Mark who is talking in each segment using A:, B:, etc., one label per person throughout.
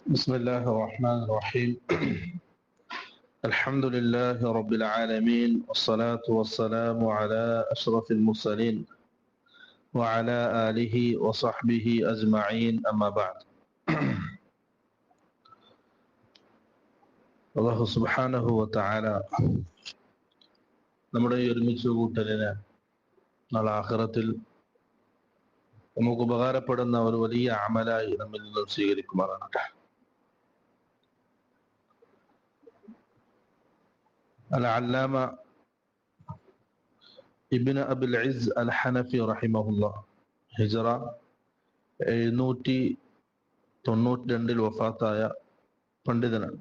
A: بسم الله الرحمن الرحيم. الحمد لله رب العالمين، والصلاة والسلام على أشرف المرسلين وعلى آله وصحبه أجمعين، أما بعد. അല്ലാഹു സുബ്ഹാനഹു വ തആല നമ്മുടെ ഈ ഒരുമിച്ച് കൂട്ടലിനെ നാളെ ആഖിറത്തിൽ നമുക്ക് ഉപകാരപ്പെടുന്ന ഒരു വലിയ അമലായി നമ്മിൽ നിന്നും സ്വീകരിക്കുമാറാകട്ടെ. അൽ-അല്ലാമ ഇബ്നു അബുൽ ഇസ് അൽ ഹനഫി റഹിമഹുല്ലാഹ് ഹിജ്റ 792 വഫാത്തായ പണ്ഡിതനാണ്.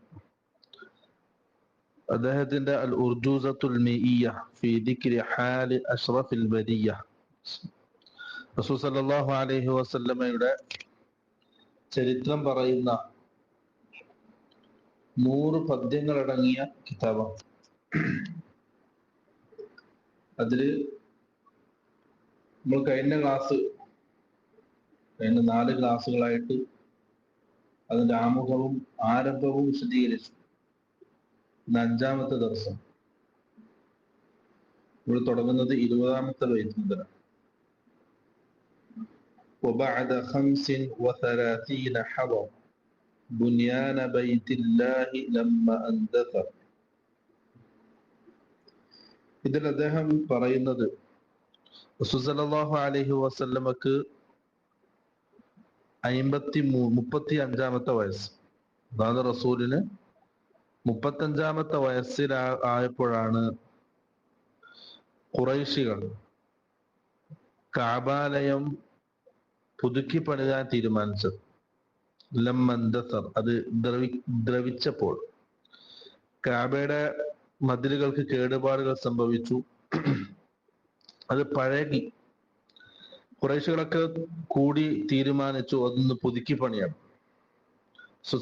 A: അദ്ദേഹത്തിന്റെ അൽ ഉർജൂസത്തുൽ മിഇയ്യ ഫീ ദിക്രി ഹാലി അഷ്റഫിൽ ബരിയ്യ, റസൂൽ സല്ലല്ലാഹു അലൈഹി വസല്ലമയുടെ ചരിത്രം പറയുന്ന 100 പദ്യങ്ങളടങ്ങിയ കിതാബാണ്. അതില് നമ്മൾ കഴിഞ്ഞ 4 ക്ലാസ്സുകളായിട്ട് അതിന്റെ ആമുഖവും ആരംഭവും വിശദീകരിച്ചു. 5-ാമത്തെ ദിവസം നമ്മൾ തുടങ്ങുന്നത് 20-ാമത്തെ ബൈത്ത് മുതലാണ്. وبعد 35 حضر بنيان بيت الله لما اندثر. ഇതിൽ അദ്ദേഹം പറയുന്നത് റസൂൽ സല്ലല്ലാഹു അലൈഹി വസല്ലമക്ക് 35-ാമത്തെ വയസ്സ്, അതായത് റസൂലിന് 35-ാമത്തെ വയസ്സിലായപ്പോഴാണ് ഖുറൈശികൾ കഅബാലയം പുതുക്കി പണിതാൻ തീരുമാനിച്ചത്. ലമ്മന്തസർ, അത് ദ്രവിച്ചപ്പോൾ, കഅബയുടെ മതിലുകൾക്ക് കേടുപാടുകൾ സംഭവിച്ചു, അത് പഴകി. ഖുറൈശികളൊക്കെ കൂടി തീരുമാനിച്ചു അതൊന്ന് പുതുക്കി പണിയാണ്.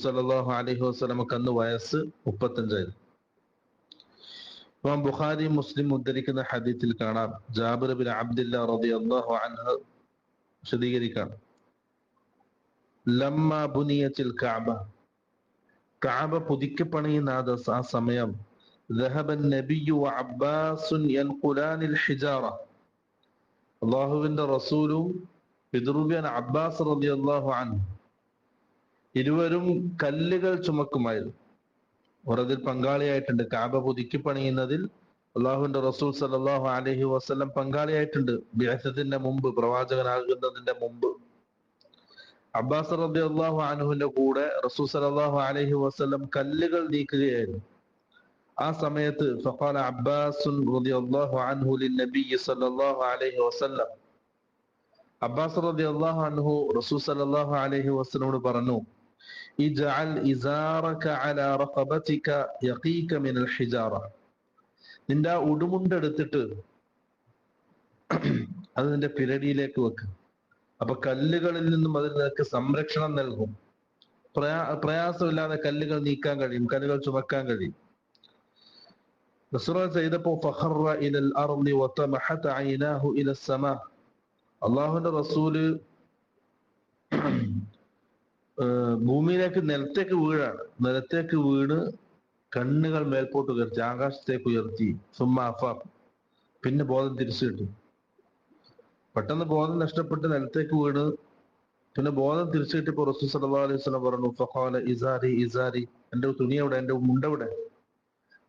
A: സല്ലല്ലാഹു അലൈഹി വസല്ലമക്ക് അന്ന് വയസ്സ് 35. ഇമാം ബുഖാരി മുസ്ലിം ഉദ്ധരിക്കുന്ന ഹദീസിൽ കാണാം, ജാബിർ ബിൻ അബ്ദുല്ലാ റളിയല്ലാഹു അൻഹു വിശദീകരിക്കാം, ലമ്മ ബുനിയത്തിൽ കഅബ പുതുക്കി പണിയുന്ന ആ സമയം ذهب النبي وعباس ينقلان الحجارة. അല്ലാഹുവിന്റെ റസൂലും പിതൃവ്യൻ അബ്ബാസ് റളിയല്ലാഹു അൻഹു ഇരുവരും കല്ലുകൾ ചുമക്കുമായിരുന്നു. അവരതിൽ പങ്കാളിയായിട്ടുണ്ട്. കഅബ പുതുക്കി പണിയുന്നതിൽ അല്ലാഹുവിന്റെ റസൂൽ സല്ലല്ലാഹു അലൈഹി വസല്ലം പങ്കാളിയായിട്ടുണ്ട്. ബിഅസത്തിന്റെ മുമ്പ്, പ്രവാചകനാകുന്നതിന്റെ മുമ്പ് അബ്ബാസ് റളിയല്ലാഹു അൻഹുവിന്റെ കൂടെ റസൂൽ സല്ലല്ലാഹു അലൈഹി വസല്ലം കല്ലുകൾ നീക്കുകയായിരുന്നു. ആ സമയത്ത് ഫഖാല അബ്ബാസ് റളിയല്ലാഹു അൻഹു ലിന്നബി സല്ലല്ലാഹു അലൈഹി വസല്ലം, അബ്ബാസ് റളിയല്ലാഹു അൻഹു റസൂൽ സല്ലല്ലാഹു അലൈഹി വസല്ലമോട് പറഞ്ഞു, ഇജ്അൽ ഇസാറക അലാ റഖബതിക യഖീക മിനൽ ഹിജാറ. നിന്റെ ആ ഉടുമുണ്ടെടുത്തിട്ട് അത് നിന്റെ പിരടിയിലേക്ക് വെക്ക്. അപ്പൊ കല്ലുകളിൽ നിന്നും അതിൽ നിനക്ക് സംരക്ഷണം നൽകും. പ്രയാസമില്ലാതെ കല്ലുകൾ നീക്കാൻ കഴിയും, കല്ലുകൾ ചുമക്കാൻ കഴിയും. റസൂൽ ചെയ്തപ്പോ ഫഖറ ഇലൽ അർളി വതമഹത ഐനാഹു ഇലസ് സമാ. അല്ലാഹുവിന്റെ റസൂല് ഭൂമിയിലേക്ക് നിലത്തേക്ക് വീണ് കണ്ണുകൾ മേൽപോട്ട് ഉയർത്തി, ആകാശത്തേക്ക് ഉയർത്തി. സുമ്മ അഫാഖ്, പിന്നെ ബോധം തിരിച്ചു കിട്ടി. പെട്ടെന്ന് ബോധം നഷ്ടപ്പെട്ട് നിലത്തേക്ക് വീണ് പിന്നെ ബോധം തിരിച്ചു കിട്ടിയപ്പോ റസൂൽ സല്ലല്ലാഹു അലൈഹി വസല്ലം പറഞ്ഞു, ഫഖാല ഇസാരി ഇസാരി, എന്റെ തുണി എവിടെ, എന്റെ മുണ്ടെവിടെ?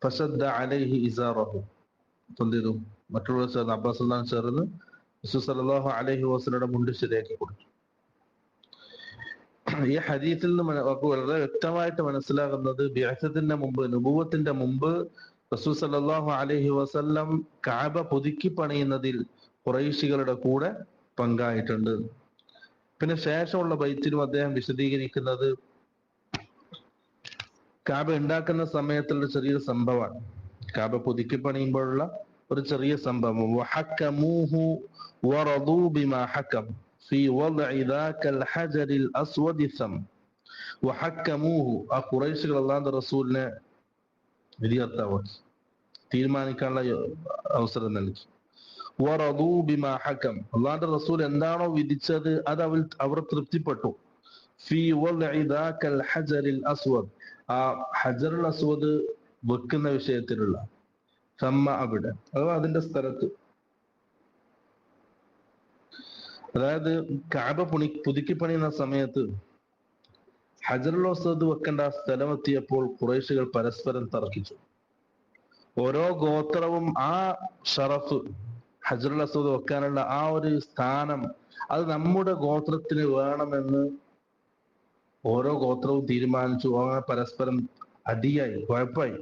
A: ഫശദ്ദ അലൈഹി ഇസാറഹു. എന്ത് ചെയ്തു? മറ്റുള്ളവർ ചേർന്ന്, അബ്ബാസ് ചേർന്ന് റസൂൽ സല്ലല്ലാഹു അലൈഹി വസല്ലമയുടെ മുണ്ട് ശരിയാക്കി കൊടുത്തു. ഈ ഹദീസിൽ നിന്ന് വളരെ വ്യക്തമായിട്ട് മനസ്സിലാകുന്നത്, ബിഅസത്തിന്റെ മുമ്പ്, നുബുവത്തിന്റെ മുമ്പ് റസൂൽ സല്ലല്ലാഹു അലൈഹി വസല്ലം കഅബ പുതുക്കി പണിയുന്നതിൽ ഖുറൈശികളുടെ കൂടെ പങ്കായിട്ടുണ്ട്. പിന്നെ ശേഷമുള്ള ബൈത്തിലും അദ്ദേഹം വിശദീകരിക്കുന്നത് കഅബ ഉണ്ടാക്കുന്ന സമയത്തുള്ള ചെറിയൊരു സംഭവമാണ്. കഅബ പുതുക്കി പണിയുമ്പോഴുള്ള ഒരു ചെറിയ സംഭവം. വഹക്കമൂഹു വറദൂ ബിമാ ഹകം ഫീ വദ്ഇ ദാകൽ ഹജറിൽ അസ്വദി സം. വഹക്കമൂഹു, ആ ഖുറൈശികൾ അല്ലാഹുവിന്റെ റസൂലിനെ വിധികർത്താവാക്കി, തീരുമാനിക്കാനുള്ള അവസരം നൽകി. വറദൂ ബിമാ ഹകം, അല്ലാഹുവിന്റെ റസൂൽ എന്താണോ വിധിച്ചത് അത് അവർ തൃപ്തിപ്പെട്ടു. ഫീ വദ്ഇ ദാക്കൽ ഹജറിൽ അസ്വദ്, ആ ഹജറുൽ അസ്വദ് വെക്കുന്ന വിഷയത്തിലുള്ള, സമ്മ അവിടെ, അഥവാ അതിന്റെ സ്ഥലത്ത്. അതായത് കഅബ പുതുക്കി പണിയുന്ന സമയത്ത് ഹജറുൽ അസ്വദ് വെക്കേണ്ട ആ സ്ഥലം എത്തിയപ്പോൾ ഖുറൈശികൾ പരസ്പരം തർക്കിച്ചു. ഓരോ ഗോത്രവും ആ ഷറഫ്, ഹജറുൽ അസ്വദ് വെക്കാനുള്ള ആ ഒരു സ്ഥാനം, അത് നമ്മുടെ ഗോത്രത്തിന് വേണമെന്ന് ഓരോ ഗോത്രവും തീരുമാനിച്ചു. അങ്ങനെ പരസ്പരം അടിയായി, കുഴപ്പമായി.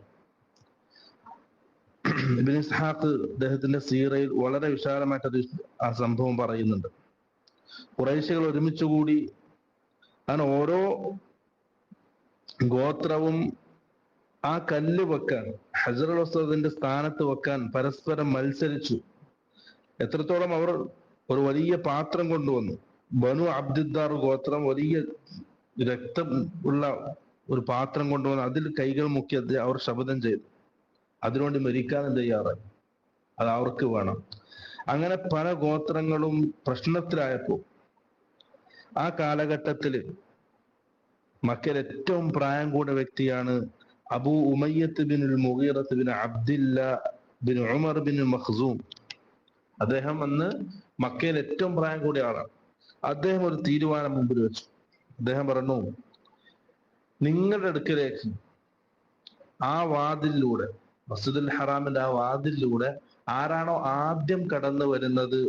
A: ഇബ്നു ഇസ്ഹാഖ് അദ്ദേഹത്തിന്റെ സീറയിൽ വളരെ വിശാലമായിട്ട് ആ സംഭവം പറയുന്നുണ്ട്. ഖുറൈശികൾ ഒരുമിച്ചുകൂടി അങ്ങനെ ഓരോ ഗോത്രവും ആ കല്ല് വെക്കാൻ, ഹജറുൽ അസ്വദിന്റെ സ്ഥാനത്ത് വെക്കാൻ പരസ്പരം മത്സരിച്ചു. എത്രത്തോളം അവർ ഒരു വലിയ പാത്രം കൊണ്ടുവന്നു. ബനു അബ്ദിദ്ദാർ ഗോത്രം വലിയ രക്തം ഉള്ള ഒരു പാത്രം കൊണ്ടുവന്ന് അതിൽ കൈകൾ മുക്കി അവർ ശപഥം ചെയ്തു. അതിനുവേണ്ടി മരിക്കാനും തയ്യാറായി, അത് അവർക്ക് വേണം. അങ്ങനെ പല ഗോത്രങ്ങളും പ്രശ്നത്തിലായപ്പോൾ ആ കാലഘട്ടത്തില് മക്കയിൽ ഏറ്റവും പ്രായം കൂടിയ വ്യക്തിയാണ് Abu Umayyah bin al Mughirah bin Abdillah bin Umar bin Makhzum. അദ്ദേഹം അന്ന് മക്കയിൽ ഏറ്റവും പ്രായം കൂടിയ ആളാണ്. അദ്ദേഹം ഒരു തീരുമാനം മുമ്പിൽ വെച്ചു. അദ്ദേഹം പറഞ്ഞു, നിങ്ങളുടെ അടുക്കലേക്ക് ആ വാതിലിലൂടെ, മസ്ജിദുൽ ഹറാമിന്റെ ആ വാതിലിലൂടെ ആരാണോ ആദ്യം കടന്നു വരുന്നത്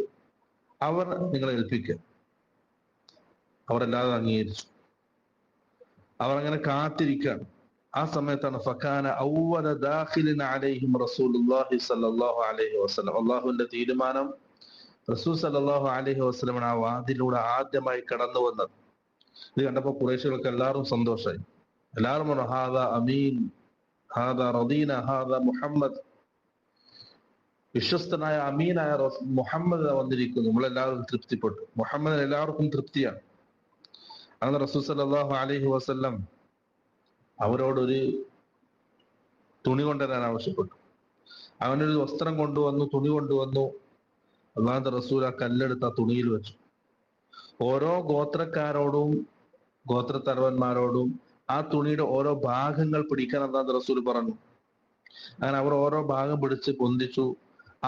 A: അവർ നിങ്ങളെ ഏൽപ്പിക്കുക. അവരെല്ലാവരും അംഗീകരിച്ചു. അവർ അങ്ങനെ കാത്തിരിക്കുകയാണ്. ആ സമയത്താണ് ഫകാന അവ്വല ദാഖിലിൻ അലൈഹിം റസൂലുള്ളാഹി സ്വല്ലല്ലാഹു അലൈഹി വസല്ലം. അല്ലാഹുവിന്റെ തീരുമാനം, റസൂൽ സ്വല്ലല്ലാഹു അലൈഹി വസല്ലം ആ വാതിലൂടെ ആദ്യമായി കടന്നു വന്നത്. ഇത് കണ്ടപ്പോൾ ഖുറൈശികൾക്ക് എല്ലാവരും സന്തോഷമായി. എല്ലാവരും പറഞ്ഞു, ഹാദാ അമീൻ, ഹാദാ റദീന, ഹാദാ മുഹമ്മദ്. വിശ്വസ്തനായ അമീനായ മുഹമ്മദ് വന്നിരിക്കുന്നു. നമ്മളെല്ലാവരും തൃപ്തിപ്പെട്ടു. മുഹമ്മദിന് എല്ലാവർക്കും തൃപ്തിയാണ്. അങ്ങനെ റസൂൽ സല്ലല്ലാഹു അലൈഹി വസല്ലം അവരോടൊരു തുണി കൊണ്ടുവരാൻ ആവശ്യപ്പെട്ടു. അവനൊരു വസ്ത്രം കൊണ്ടുവന്നു, തുണി കൊണ്ടുവന്നു. അല്ലാഹുവിന്റെ റസൂൽ ആ കല്ലെടുത്ത് ആ തുണിയിൽ വെച്ചു. ഓരോ ഗോത്രക്കാരോടും ഗോത്രത്തലവന്മാരോടും ആ തുണിയുടെ ഓരോ ഭാഗങ്ങൾ പിടിക്കാൻ അല്ലാഹുവിന്റെ റസൂൽ പറഞ്ഞു. അങ്ങനെ അവർ ഓരോ ഭാഗം പിടിച്ച് പൊന്തിച്ചു.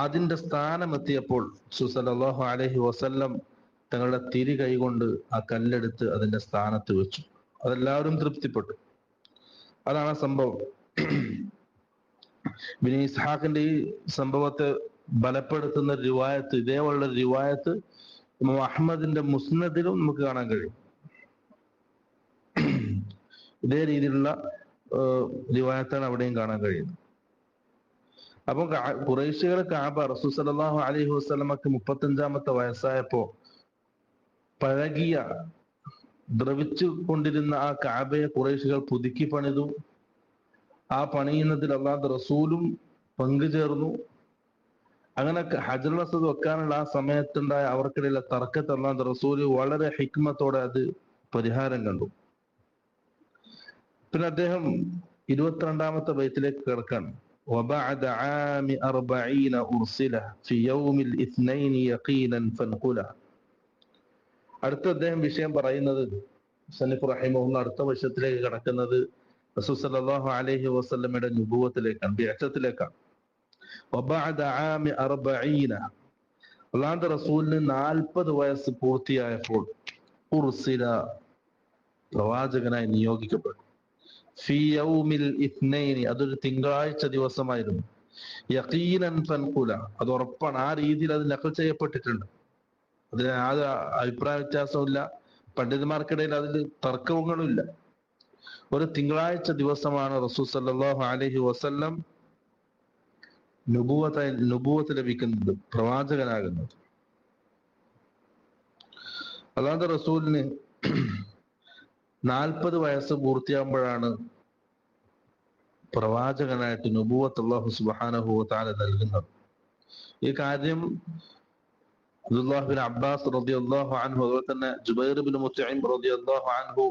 A: അതിന്റെ സ്ഥാനം എത്തിയപ്പോൾ റസൂൽ സല്ലല്ലാഹു അലൈഹി വസല്ലം തങ്ങളുടെ തിരി കൈകൊണ്ട് ആ കല്ലെടുത്ത് അതിന്റെ സ്ഥാനത്ത് വെച്ചു. അതെല്ലാവരും തൃപ്തിപ്പെട്ടു. അതാണ് സംഭവം. ഇബ്നു ഇസ്ഹാഖിന്റെ ഈ സംഭവത്തെ ബലപ്പെടുത്തുന്ന റിവായത്ത്, ഇതേപോലുള്ള റിവായത്ത് ഇമാം അഹ്മദിന്റെ മുസ്നദിലും നമുക്ക് കാണാൻ കഴിയും. ഇതേ രീതിയിലുള്ള റിവായത്താണ് അവിടെയും കാണാൻ കഴിയുന്നത്. അപ്പം ഖുറൈശികൾ കഅബ റസൂൽ സല്ലല്ലാഹു അലൈഹി വസല്ലമക്ക് 35-ാമത്തെ വയസ്സായപ്പോ പഴകിയ, ദ്രവിച്ചു കൊണ്ടിരുന്ന ആ കഅബയെ ഖുറൈശികൾ പുതുക്കി പണിതു. ആ പണിയുന്നതിൽ അല്ലാഹുവിന്റെ റസൂലും പങ്കുചേർന്നു. അങ്ങനെ ഹജറുൽ അസ്വദ് വെക്കാനുള്ള ആ സമയത്തുണ്ടായ അവർക്കിടയിലെ തർക്കത്തെ അല്ലാഹുവിന്റെ റസൂല് വളരെ ഹിക്മത്തോടെ അത് പരിഹാരം കണ്ടു. പിന്നെ അദ്ദേഹം 22-ാമത്തെ ബൈത്തിലേക്ക് കിടക്കാണ്. وبعد عام 40 أرسله في يوم الاثنين يقينا فانقله. അടുത്ത അദ്ദേഹം വിഷയം പറയുന്നത്, മുസന്നിഫ് റഹിമഹുള്ള അടുത്ത വർഷത്തിലേക്ക് കടക്കുന്നത് റസൂൽ സല്ലല്ലാഹു അലൈഹി വസല്ലമയുടെ നുബുവത്തിലേക്കാണ്, ബിഅ്സത്തിലേക്കാണ്. وبعد عام 40 അല്ലാഹുവിന്റെ റസൂലിന് 40 വയസ്സ് പൂർത്തിയായപ്പോൾ ഉർസില പ്രവാചകനായി നിയോഗിക്കപ്പെട്ടു. ഫി യൗമിൽ ഇത്നൈനി, അതൊരു തിങ്കളാഴ്ച ദിവസമായിരുന്നു. യഖീനൻ ഫൻഖുല, അത് ഉറപ്പാണ്. ആ രീതിയിൽ അത് നഖൽ ചെയ്യപ്പെട്ടിട്ടുണ്ട്. അതിന് യാതൊരു അഭിപ്രായ വ്യത്യാസമില്ല. പണ്ഡിതന്മാർക്കിടയിൽ അതിൽ തർക്കങ്ങളുമില്ല. ഒരു തിങ്കളാഴ്ച ദിവസമാണ് റസൂൽ സല്ലല്ലാഹു അലൈഹി വസല്ലം നുബുവത്ത് ലഭിക്കുന്നത്, പ്രവാചകനാകുന്നത്. അല്ലാഹുവിന്റെ റസൂലിന് 40 വയസ്സ് പൂർത്തിയാകുമ്പോഴാണ് പ്രവാചകനായിട്ട് നുബുവത്ത് അല്ലാഹു സുബ്ഹാനഹു വ തആല നൽകുന്നത്. ഈ കാര്യം അബ്ദുല്ലാഹ് ബിൻ അബ്ബാസ് റളിയല്ലാഹു അൻഹു, അതുപോലെ തന്നെ ജുബൈർ ബിൻ മുത്ഇം റളിയല്ലാഹു അൻഹു,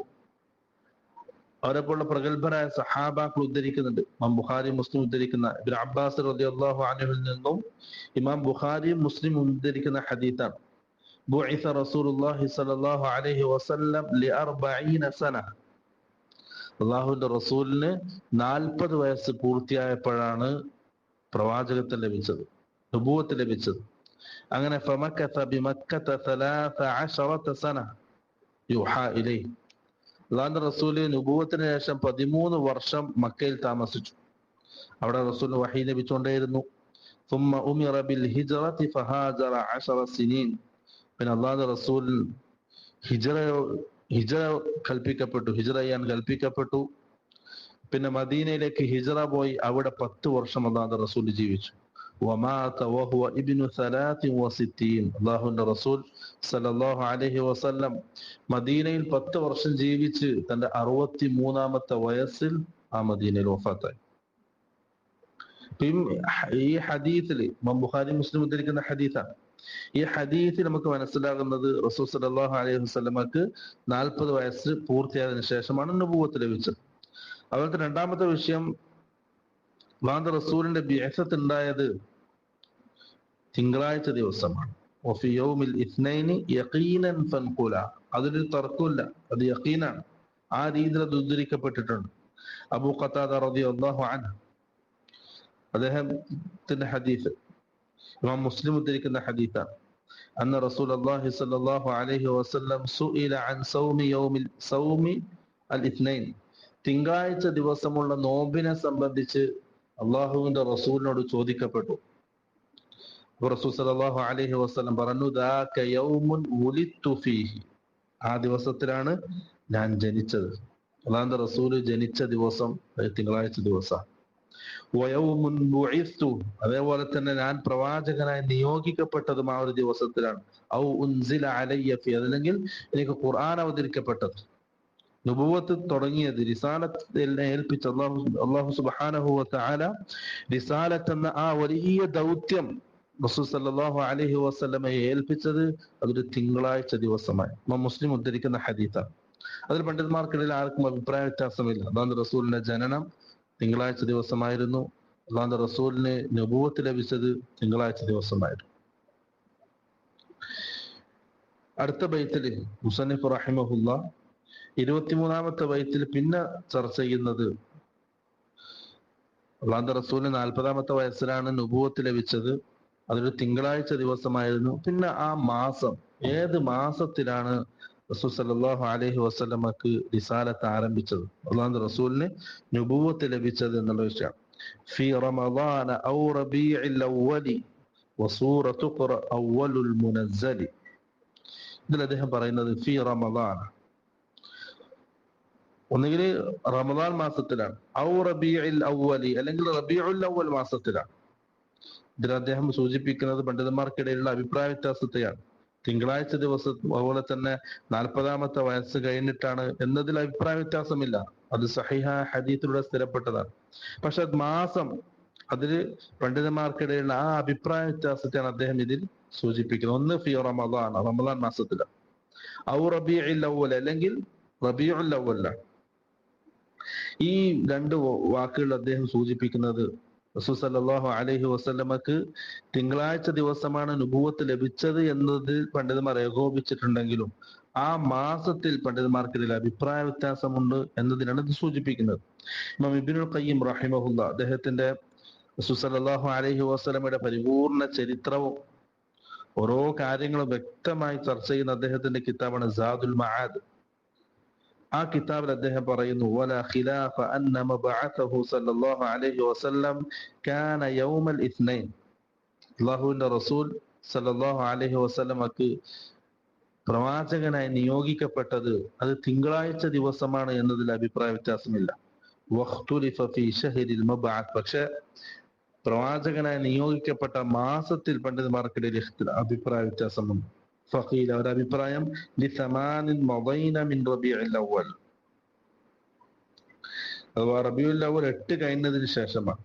A: അവരെപ്പോലുള്ള പ്രഗത്ഭരായ സഹാബാക്കൾ ഉദ്ധരിക്കുന്നുണ്ട്. ഇമാം ബുഖാരി മുസ്ലിം ഉദ്ധരിക്കുന്ന ഇബ്നു അബ്ബാസ് റളിയല്ലാഹു അൻഹുവിൽ നിന്നും ഇമാം ബുഖാരി മുസ്ലിം ഉദ്ധരിക്കുന്ന ഹദീത്താണ്. ബുഇസ റസൂലുള്ളാഹി സ്വല്ലല്ലാഹു അലൈഹി വസല്ലം ലി40 സന. അള്ളാഹുവിന്റെ റസൂലിന് 40 വയസ്സ് പൂർത്തിയായപ്പോഴാണ് പ്രവാചകത്വം ലഭിച്ചത്, നുബുവത്ത് ലഭിച്ചത്. അങ്ങനെ ഫമക്കഥ ബിമക്കത 13 സന യുഹാ ഇലൈഹി. അള്ളാഹുവിന്റെ റസൂല് നുബുവത്തിന് ശേഷം 13 വർഷം മക്കയിൽ താമസിച്ചു. അവിടെ റസൂൽ വഹി ലഭിച്ചുകൊണ്ടേയിരുന്നു. ثم أمر بالهجرة فهاجر 10 سنين. പിന്നെ അള്ളാഹുവിന്റെ റസൂൽ ഹിജറ കൽപ്പിക്കപ്പെട്ടു, ഹിജറ ചെയ്യാൻ കൽപ്പിക്കപ്പെട്ടു. പിന്നെ മദീനയിലേക്ക് ഹിജറ പോയി. അവിടെ 10 വർഷം അള്ളാഹുവിന്റെ റസൂൽ ജീവിച്ചു. വമാത വഹുവ ഇബ്നു 63. അള്ളാഹുവിന്റെ റസൂൽ സല്ലല്ലാഹു അലൈഹി വസല്ലം മദീനയിൽ 10 വർഷം ജീവിച്ച് തന്റെ 63-ാമത്തെ വയസ്സിൽ ആ മദീനയിൽ വഫാത്തായി. ഈ ഹദീസിൽ ബുഖാരി മുസ്ലിം ഉദ്ധരിക്കുന്ന ഹദീസാണ്. ഈ ഹദീസിൽ നമുക്ക് മനസ്സിലാകുന്നത് റസൂൽ സല്ലല്ലാഹു അലൈഹി വസല്ലമക്ക് 40 വയസ്സ് പൂർത്തിയായതിനു ശേഷമാണ് നുബുവത്ത് ലഭിച്ചത്. അതുപോലത്തെ രണ്ടാമത്തെ വിഷയം, അല്ലാഹുവിന്റെ റസൂലിന്റെ ബിഅസത്ത് ഉണ്ടായത് തിങ്കളാഴ്ച ദിവസമാണ്. വഫി യൗമിൽ ഇത്നൈനി യഖീനൻ ഫൻഖുല. അതിലൊരു തർക്കമില്ല, അത് യഖീനാണ്. ആ രീതിയിൽ അത് ഉദ്ധരിക്കപ്പെട്ടിട്ടുണ്ട്. അബൂ ഖതാദ റളിയല്ലാഹു അൻഹു അദ്ദേഹത്തിന്റെ ഹദീസ് ഇമാം മുസ്ലിം ഉദ്ധരിക്കുന്ന ഹദീസാണ്. അന്ന റസൂലുള്ളാഹി സ്വല്ലല്ലാഹു അലൈഹി വസല്ലം സുഇല അൻ സൗമി അൽ ഇത്നൈൻ. തിങ്കളാഴ്ച ദിവസമുള്ള നോമ്പിനെ സംബന്ധിച്ച് അള്ളാഹുവിന്റെ റസൂലിനോട് ചോദിക്കപ്പെട്ടു. റസൂൽ സല്ലല്ലാഹു അലൈഹി വസല്ലം പറഞ്ഞു, ദാക യൗമുൻ വുലിദ്തു ഫീഹി. ആ ദിവസത്തിലാണ് ഞാൻ ജനിച്ചത്. അള്ളാഹുവിന്റെ റസൂൽ ജനിച്ച ദിവസം തിങ്കളാഴ്ച ദിവസം. വയൗമുൻ ബുഇസ്തു. അതേപോലെ തന്നെ ഞാൻ പ്രവാചകനായി നിയോഗിക്കപ്പെട്ടതും ആ ഒരു ദിവസത്തിലാണ്. ഔ ഉൻസില അലയ്യ ഫീ. അതല്ലെങ്കിൽ എനിക്ക് ഖുർആൻ അവതരിക്കപ്പെട്ടത്. നുബുവത്ത് തുടങ്ങിയത്, റിസാലത്ത് ഏൽപ്പിച്ച അല്ലാഹു സുബ്ഹാനഹു വ തആല റിസാലത്ത് എന്ന ആ വലിയ ദൗത്യം റസൂൽ സല്ലല്ലാഹു അലൈഹി വസല്ലമയെ ഏൽപ്പിച്ചത് അതൊരു തിങ്കളാഴ്ച ദിവസമായി. മുസ്ലിം ഉദ്ധരിക്കുന്ന ഹദീസാണ്. അതിൽ പണ്ഡിതന്മാർക്കിടയിൽ ആർക്കും അഭിപ്രായ വ്യത്യാസമില്ല. അല്ലാഹുവിന്റെ റസൂലിന്റെ ജനനം തിങ്കളാഴ്ച ദിവസമായിരുന്നു. അല്ലാഹുവിന്റെ റസൂലിന് നബുവത്ത് ലഭിച്ചത് തിങ്കളാഴ്ച ദിവസമായിരുന്നു. അടുത്ത ബൈത്തിൽ മുസന്നിഫ് റഹിമഹുല്ലാഹ് 23-ാമത്തെ ബൈത്തിൽ പിന്നെ ചർച്ച ചെയ്യുന്നത് അല്ലാഹുവിന്റെ റസൂലിന് 40-ാമത്തെ വയസ്സിലാണ് നുബുവത്ത് ലഭിച്ചത്. അതൊരു തിങ്കളാഴ്ച ദിവസമായിരുന്നു. പിന്നെ ആ മാസം, ഏത് മാസത്തിലാണ് റസൂൽ സല്ലല്ലാഹു അലൈഹി വസല്ലമക്ക് റിസാലത്ത് ആരംഭിച്ചത്, അല്ലാഹുവിന്റെ റസൂലിന് നുബുവത്ത് ലഭിച്ചത് എന്നുള്ള വിഷയം. ഫി റമളാന ഔ റബീഇൽ അവ്വലി വസൂറത്തു ഖുറ അവ്വലുൽ മുനസ്സലി. ഇതിൽ അദ്ദേഹം പറയുന്നത് ഫി റമളാന, ഒന്നുകിൽ റമളാൻ മാസത്തിലാണ്, ഔ റബീഇൽ അവ്വലി, അല്ലെങ്കിൽ റബീഉൽ അവ്വൽ മാസത്തിലാണ്. ഇതിൽ അദ്ദേഹം സൂചിപ്പിക്കുന്നത് പണ്ഡിതന്മാർക്കിടയിലുള്ള അഭിപ്രായ വ്യത്യാസത്തെയാണ്. തിങ്കളാഴ്ച ദിവസം, അതുപോലെ തന്നെ 40-ാമത്തെ വയസ്സ് കഴിഞ്ഞിട്ടാണ് എന്നതിൽ അഭിപ്രായ വ്യത്യാസമില്ല. അത് സഹീഹ ഹദീസിലൂടെ സ്ഥിരപ്പെട്ടതാണ്. പക്ഷെ മാസം, അതില് പണ്ഡിതന്മാർക്കിടയിലുള്ള ആ അഭിപ്രായ വ്യത്യാസത്തെയാണ് അദ്ദേഹം ഇതിൽ സൂചിപ്പിക്കുന്നത്. ഒന്ന് ഫി റമളാൻ, റമളാൻ മാസത്തിലാണ്. ഔ റബീഉൽ അവ്വൽ, അല്ലെങ്കിൽ റബീഉൽ അവ്വലാണ്. ഈ രണ്ട് വാക്കുകൾ അദ്ദേഹം സൂചിപ്പിക്കുന്നത് റസൂൽ സല്ലല്ലാഹു അലൈഹി വസല്ലമക്ക് തിങ്കളാഴ്ച ദിവസമാണ് നുബുവത്ത് ലഭിച്ചത് എന്നതിൽ പണ്ഡിതന്മാർ ഏകോപിച്ചിട്ടുണ്ടെങ്കിലും ആ മാസത്തിൽ പണ്ഡിതന്മാർക്കിടയിൽ അഭിപ്രായ വ്യത്യാസമുണ്ട് എന്നതിനാണ് ഇത് സൂചിപ്പിക്കുന്നത്. ഇമാം ഇബ്നുൽ ഖയ്യിം റഹിമഹുല്ലാഹ് അദ്ദേഹത്തിന്റെ റസൂൽ സല്ലല്ലാഹു അലൈഹി വസല്ലമയുടെ പരിപൂർണ ചരിത്രവും ഓരോ കാര്യങ്ങളും വ്യക്തമായി ചർച്ച ചെയ്യുന്ന അദ്ദേഹത്തിന്റെ കിതാബാണ് സാദുൽ മആദ്. ആ കിതാബിൽ അദ്ദേഹം പറയുന്നു, വലാ ഖിലാഫ അന്ന മബഅസഹു സല്ലല്ലാഹു അലൈഹി വസല്ലം കാന യൗമൽ ഇത്നൈൻ. അല്ലാഹുവിന്റെ റസൂൽ സല്ലല്ലാഹു അലൈഹി വസല്ലമക്ക് പ്രവാചകനായി നിയോഗിക്കപ്പെട്ടത് അത് തിങ്കളാഴ്ച ദിവസമാണ് എന്നതിൽ അഭിപ്രായ വ്യത്യാസമില്ല. വഖ്തുലിഫ ഫീ ശഹ്രിൽ മബ്അത്ത്. പക്ഷേ പ്രവാചകനായി നിയോഗിക്കപ്പെട്ട മാസത്തിൽ പണ്ഡിതന്മാർക്കിടയിൽ അഭിപ്രായ വ്യത്യാസമുണ്ട്. ഫഖീല, ഒരു അഭിപ്രായം, ലിസമാനിൻ മദൈന മിൻ റബീഉൽ അവ്വൽ, അഥവാ റബീഉൽ അവ്വൽ 8 കഴിഞ്ഞതിന് ശേഷമാണ്.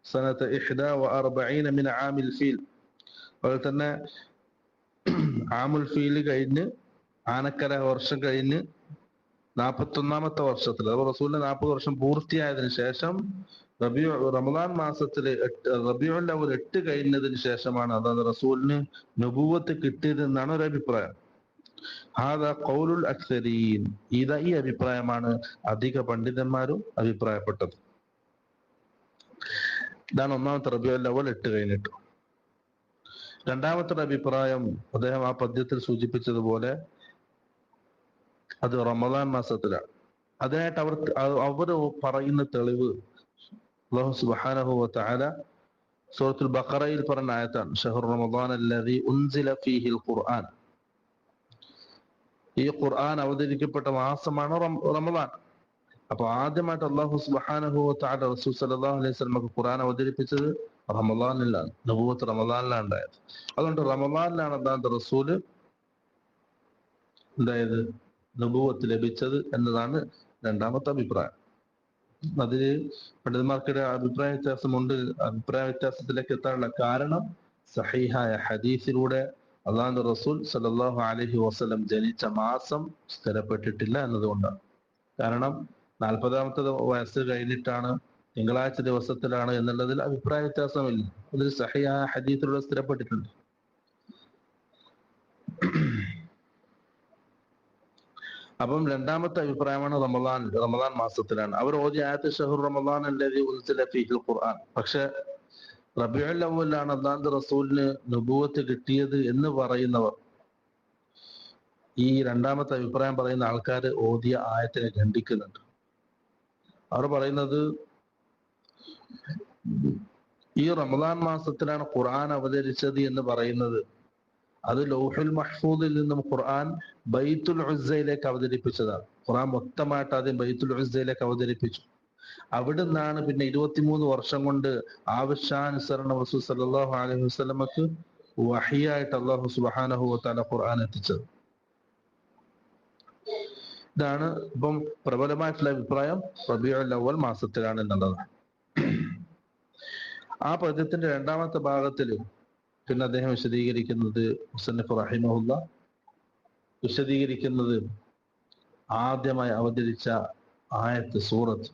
A: സനത 41 മിൻ ആമിൽ ഫീൽ, അതുപോലെ തന്നെ ആമുൽ ഫീൽ കഴിഞ്ഞ്, ആനക്കര വർഷം കഴിഞ്ഞ് 41-ാമത്തെ വർഷത്തിൽ, അഥവാ റസൂലിന്റെ 40 വർഷം പൂർത്തിയായതിനു ശേഷം റമദാൻ മാസത്തില് റബീഉൽ അവ്വൽ 8 കഴിഞ്ഞതിന് ശേഷമാണ് അതായത് റസൂലിന് നുബുവത്ത് കിട്ടിയത് എന്നാണ് ഒരു അഭിപ്രായം. ഹാദാ ഖൗലുൽ അക്സരീൻ, ഈ അഭിപ്രായമാണ് അധിക പണ്ഡിതന്മാരും അഭിപ്രായപ്പെട്ടത്. ഇതാണ് ഒന്നാമത്തെ റബീഉൽ അവ്വൽ 8 കഴിഞ്ഞിട്ട്. രണ്ടാമത്തെ അഭിപ്രായം അദ്ദേഹം ആ പദ്യത്തിൽ സൂചിപ്പിച്ചതുപോലെ അത് റമദാൻ മാസത്തിലാണ്. അതിനായിട്ട് അവർ പറയുന്ന തെളിവ് അല്ലാഹു സുബ്ഹാനഹു വ തആല സൂറത്തുൽ ബഖറയിൽ പറഞ്ഞ ആയത്താണ്, ഷഹ്റു റമദാൻ അല്ലദീ ഉൻസില ഫീഹിൽ ഖുർആൻ. ഈ ഖുർആൻ അവതരിക്കപ്പെട്ട മാസമാണ് റമദാൻ. അപ്പൊ ആദ്യമായിട്ട് അല്ലാഹു സുബ്ഹാനഹു വ തആല റസൂൽ സല്ലല്ലാഹു അലൈഹി വസല്ലമക്ക് ഖുർആൻ അവതരിപ്പിച്ചത് റമദാനിലാണ്, നബുവത്ത് റമദാനിലാണ് ഉണ്ടായത്. അതുകൊണ്ട് റമദാനിലാണ് അല്ലാഹുവിന്റെ റസൂല് എന്തായത് നബുവത്ത് ലഭിച്ചത് എന്നതാണ് രണ്ടാമത്തെ അഭിപ്രായം. അതില് പണ്ഡിതന്മാർക്കിടെ അഭിപ്രായ വ്യത്യാസമുണ്ട്. അഭിപ്രായ വ്യത്യാസത്തിലേക്ക് എത്താനുള്ള കാരണം സഹീഹായ ഹദീസിലൂടെ അല്ലാഹുവിന്റെ റസൂൽ സല്ലല്ലാഹു അലൈഹി വസല്ലം ജനിച്ച മാസം സ്ഥിരപ്പെട്ടിട്ടില്ല എന്നതുകൊണ്ടാണ്. കാരണം 40-ാമത്തെ വയസ്സ് കഴിഞ്ഞിട്ടാണ്, തിങ്കളാഴ്ച ദിവസത്തിലാണ് എന്നുള്ളതിൽ അഭിപ്രായ വ്യത്യാസമില്ല. അതിൽ സഹീഹായ ഹദീസിലൂടെ സ്ഥിരപ്പെട്ടിട്ടുണ്ട്. അപ്പം രണ്ടാമത്തെ അഭിപ്രായമാണ് റമദാൻ മാസത്തിലാണ്. അവർ ഓതിയ ആയത്ത് ഷഹ്റു റമദാൻ അല്ലദീ ഉൻസില ഫീഹിൽ ഖുർആൻ. പക്ഷെ റബീഉൽ അവ്വലാണ് അല്ലാഹുവിന്റെ റസൂലിന് നുബുവത്ത് കിട്ടിയത് എന്ന് പറയുന്നവർ, ഈ രണ്ടാമത്തെ അഭിപ്രായം പറയുന്ന ആൾക്കാർ ഓതിയ ആയത്തിനെ ഖണ്ഡിക്കുന്നുണ്ട്. അവർ പറയുന്നത് ഈ റമദാൻ മാസത്തിലാണ് ഖുർആൻ അവതരിച്ചത് എന്ന് പറയുന്നത്, അത് ലൗഹുൽ മഹ്ഫൂദിൽ നിന്നും ഖുർആൻ ബൈത്തുൽ ഉസ്സയിലേക്ക് അവതരിപ്പിച്ചതാണ്. ഖുർആൻ മൊത്തമായിട്ട് ആദ്യം ബൈത്തുൽ ഉസ്സയിലേക്ക് അവതരിപ്പിച്ചു. അവിടെ നിന്നാണ് പിന്നെ 23 വർഷം കൊണ്ട് ആവശ്യാനുസരണം റസൂൽ സല്ലല്ലാഹു അലൈഹി വസല്ലമക്ക് വഹിയായിട്ട് അല്ലാഹു സുബ്ഹാനഹു വ തആല ഖുർആൻ എത്തിച്ചത്. ഇതാണ് ഇപ്പം പ്രബലമായിട്ടുള്ള അഭിപ്രായം, റബീഉൽ അവ്വൽ മാസത്തിലാണ് എന്നുള്ളതാണ്. ആ പദ്യത്തിന്റെ രണ്ടാമത്തെ ഭാഗത്തില് പിന്നെ അദ്ദേഹം വിശദീകരിക്കുന്നത്, മുസന്നിഫ് റഹിമഹുല്ലാ വിശദീകരിക്കുന്നത് ആദ്യമായി അവതരിച്ച ആയത്ത് സൂറത്ത്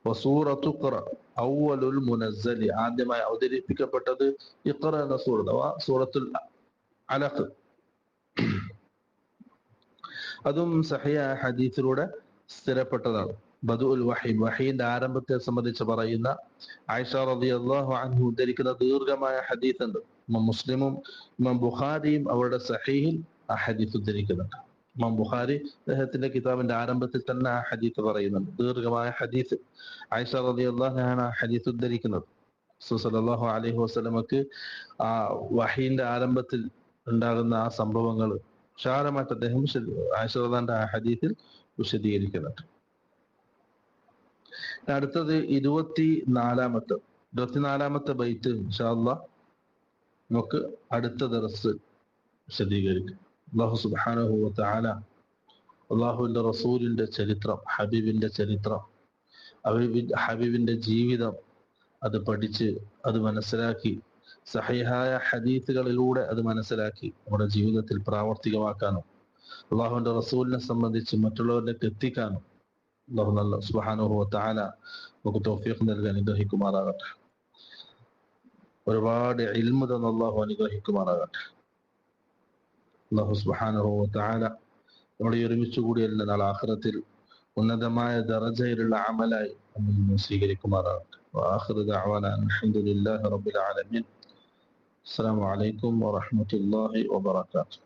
A: വസൂറത്തു ഖറ അവ്വലുൽ മുനസ്സലി, ആദ്യമായി അവതരിപ്പിക്കപ്പെട്ടത് ഇഖ്റ എന്ന സൂറത്ത്, അഥവാ സൂറത്തുൽ അലഖ്. അതും സഹിഹായ ഹദീസിലൂടെ സ്ഥിരപ്പെട്ടതാണ്. ബദുഉൽ വഹി, വഹീന്റെ ആരംഭത്തെ സംബന്ധിച്ച് പറയുന്ന ആയിഷ റളിയല്ലാഹു അൻഹു ഉദ്ധരിക്കുന്ന ദീർഘമായ ഹദീസ് ഉണ്ട്. ഇമാം മുസ്ലിമും ഇമാം ബുഖാരിയും അവരുടെ സഹീഹിൽ ആ ഹദീസ് ഉദ്ധരിക്കുന്നുണ്ട്. ഇമാം ബുഖാരി അദ്ദേഹത്തിന്റെ കിതാബിന്റെ ആരംഭത്തിൽ തന്നെ ആ ഹദീസ് പറയുന്നുണ്ട്, ദീർഘമായ ഹദീസ്. ആയിഷ റളിയല്ലാഹു അൻഹ ആ ഹദീസ് ഉദ്ധരിക്കുന്നത് റസൂൽ സല്ലല്ലാഹു അലൈഹി വസല്ലമക്ക് ആ വഹീന്റെ ആരംഭത്തിൽ ഉണ്ടാകുന്ന ആ സംഭവങ്ങൾ വിശാലമായിട്ട് അദ്ദേഹം ആയിഷ റളിയല്ലാഹുവിന്റെ ആ ഹദീസിൽ വിശദീകരിക്കുന്നുണ്ട്. അടുത്തത് 24-ാമത്തെ ബൈത്ത് ഇൻഷാ അല്ലാഹ് നമുക്ക് അടുത്ത ദർസ് വിശദീകരിക്കും. അല്ലാഹു സുബ്ഹാനഹു വ തആല അല്ലാഹുവിന്റെ റസൂലിന്റെ ചരിത്രം, ഹബീബിന്റെ ചരിത്രം, ഹബീബിന്റെ ജീവിതം അത് പഠിച്ച് അത് മനസ്സിലാക്കി സഹീഹായ ഹദീസുകളിലൂടെ അത് മനസ്സിലാക്കി നമ്മുടെ ജീവിതത്തിൽ പ്രാവർത്തികമാക്കാനും അല്ലാഹുവിന്റെ റസൂലിനെ സംബന്ധിച്ച് മറ്റുള്ളവരിലേക്ക് എത്തിക്കാനും അല്ലാഹു സുബ്ഹാനഹു വ തആല നമുക്ക് തൗഫീഖ് നൽകാൻ അനുഗ്രഹിക്കുമാറാകട്ടെ. ഒരുപാട് ഇൽമു തന്ന അല്ലാഹു അനുഗ്രഹിക്കുമാറാകട്ടെ. അല്ലാഹു സുബ്ഹാനഹു വ തആല നമ്മളെ ഒരുമിച്ച് കൂടിയല്ല നാളെ ആഖിറത്തിൽ ഉന്നതമായ ദറജയിലുള്ള അമലായി നമ്മൾ സ്വീകരിക്കുമാറാകട്ടെ. വആഖിറു ദഅവാനാ അൽഹംദുലില്ലാഹി റബ്ബിൽ ആലമീൻ. അസ്സലാമു അലൈക്കും വറഹ്മത്തുള്ളാഹി വബറകാതുഹു.